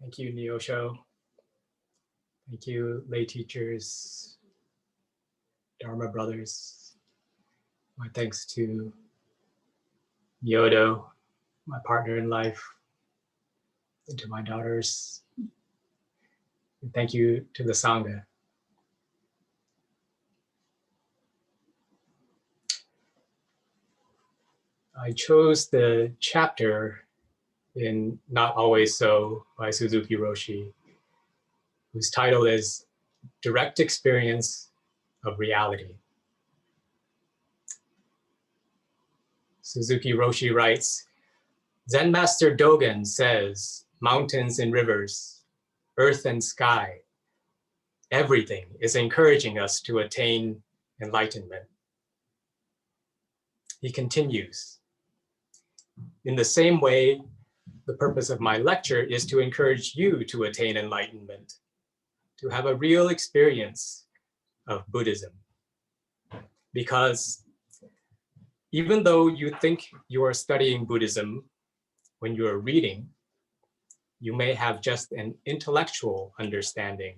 Thank you, Neosho. Thank you, lay teachers, Dharma brothers. My thanks to Yodo, my partner in life, and to my daughters. And thank you to the Sangha. I chose the chapter in Not Always So by Suzuki Roshi, whose title is Direct Experience of Reality. Suzuki Roshi writes, Zen Master Dogen says, mountains and rivers, earth and sky, everything is encouraging us to attain enlightenment. He continues, in the same way, the purpose of my lecture is to encourage you to attain enlightenment, to have a real experience of Buddhism. Because even though you think you are studying Buddhism when you are reading, you may have just an intellectual understanding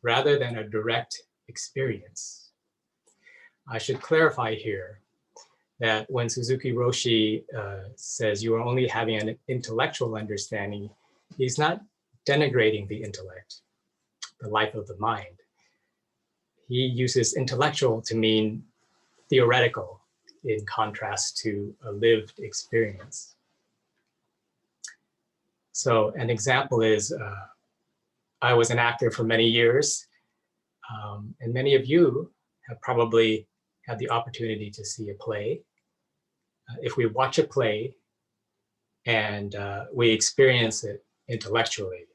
rather than a direct experience. I should clarify here that when Suzuki Roshi says you are only having an intellectual understanding, he's not denigrating the intellect, the life of the mind. He uses intellectual to mean theoretical in contrast to a lived experience. So an example is, I was an actor for many years, and many of you have probably had the opportunity to see a play. If we watch a play and we experience it intellectually,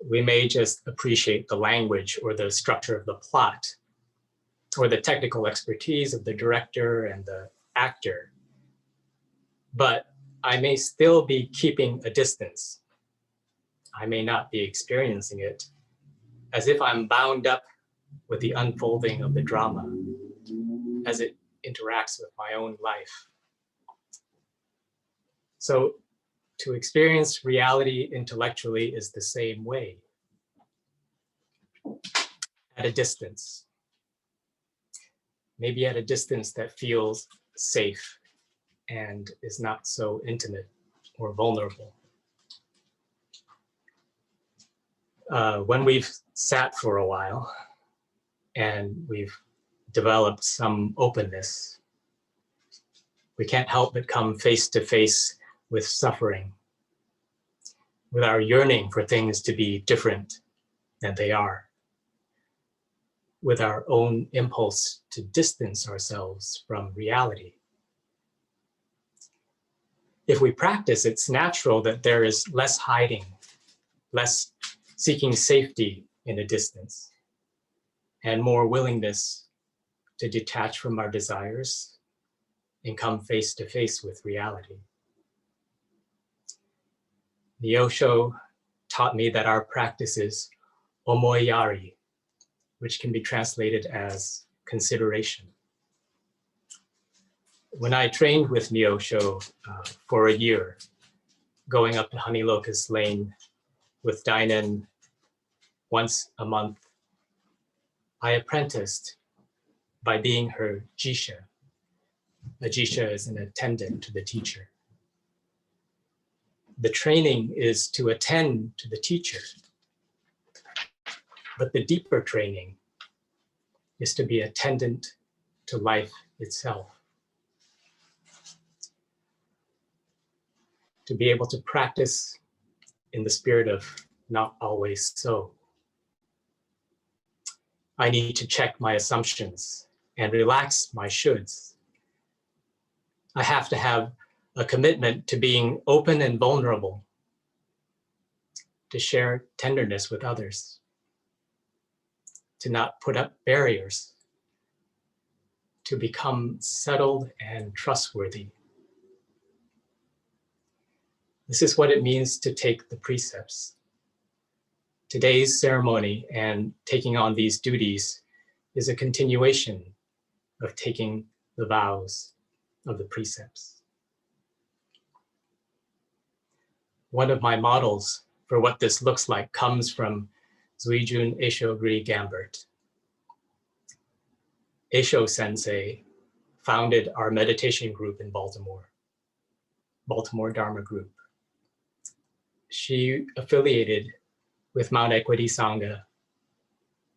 we may just appreciate the language or the structure of the plot or the technical expertise of the director and the actor. But I may still be keeping a distance. I may not be experiencing it as if I'm bound up with the unfolding of the drama as it interacts with my own life. So to experience reality intellectually is the same way, at a distance. Maybe at a distance that feels safe and is not so intimate or vulnerable. When we've sat for a while and we've developed some openness, we can't help but come face to face with suffering, with our yearning for things to be different than they are, with our own impulse to distance ourselves from reality. If we practice, it's natural that there is less hiding, less seeking safety in a distance, and more willingness to detach from our desires and come face to face with reality. Neosho taught me that our practice is omoyari, which can be translated as consideration. When I trained with Neosho for a year, going up to Honey Locust Lane with Dainen once a month, I apprenticed by being her jisha. A jisha is an attendant to the teacher. The training is to attend to the teacher, but the deeper training is to be attendant to life itself. To be able to practice in the spirit of not always so. I need to check my assumptions and relax my shoulds. I have to have a commitment to being open and vulnerable, to share tenderness with others, to not put up barriers, to become settled and trustworthy. This is what it means to take the precepts. Today's ceremony and taking on these duties is a continuation of taking the vows of the precepts. One of my models for what this looks like comes from Zuijun Eisho-gri Gambert. Eisho Sensei founded our meditation group in Baltimore, Baltimore Dharma Group. She affiliated with Mount Equity Sangha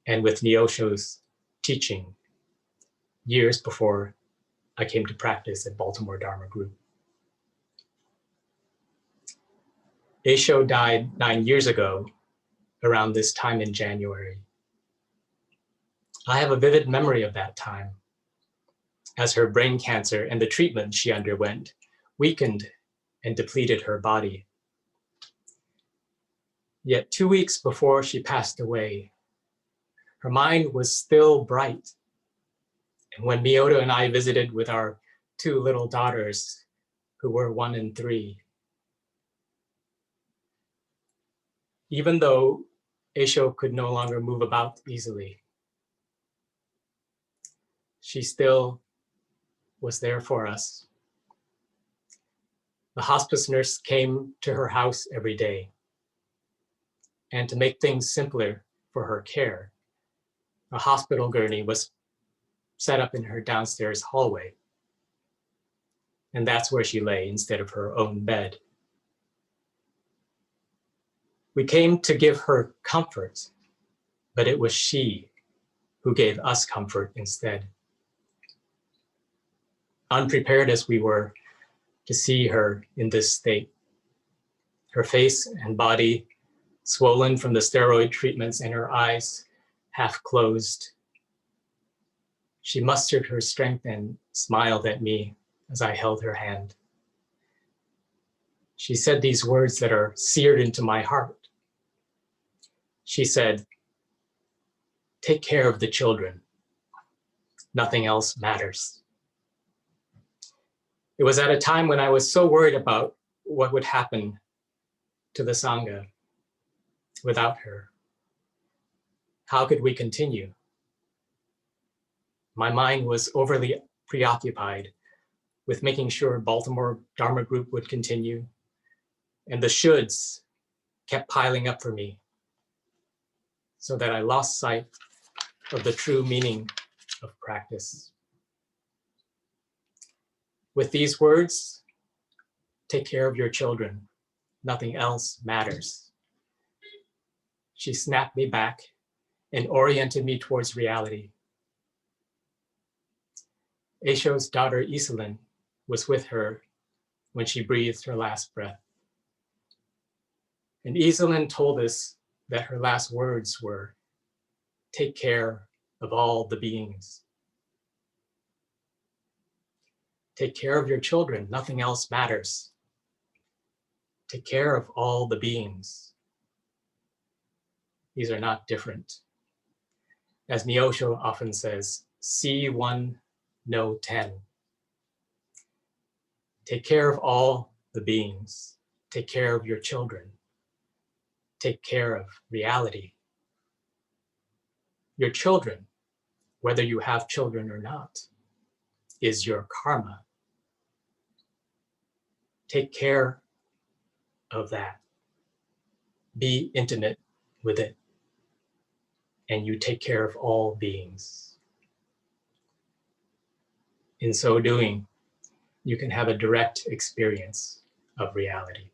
and with Neosho's teaching years before I came to practice at Baltimore Dharma Group. Eisho died 9 years ago, around this time in January. I have a vivid memory of that time, as her brain cancer and the treatment she underwent weakened and depleted her body. Yet 2 weeks before she passed away, her mind was still bright. And when Miyoto and I visited with our 2 little daughters, who were 1 and 3, even though Eisho could no longer move about easily, she still was there for us. The hospice nurse came to her house every day. And to make things simpler for her care, a hospital gurney was set up in her downstairs hallway. And that's where she lay instead of her own bed. We came to give her comfort, but it was she who gave us comfort instead. Unprepared as we were to see her in this state, her face and body swollen from the steroid treatments and her eyes half closed, she mustered her strength and smiled at me as I held her hand. She said these words that are seared into my heart. She said, "Take care of the children. Nothing else matters." It was at a time when I was so worried about what would happen to the Sangha without her. How could we continue? My mind was overly preoccupied with making sure Baltimore Dharma Group would continue, and the shoulds kept piling up for me, so that I lost sight of the true meaning of practice. With these words, "Take care of your children. Nothing else matters," she snapped me back and oriented me towards reality. Eisho's daughter Iselin was with her when she breathed her last breath. And Iselin told us that her last words were, "Take care of all the beings." Take care of your children, nothing else matters. Take care of all the beings. These are not different. As Neosho often says, see 1, know 10. Take care of all the beings. Take care of your children. Take care of reality. Your children, whether you have children or not, is your karma. Take care of that. Be intimate with it, and you take care of all beings. In so doing, you can have a direct experience of reality.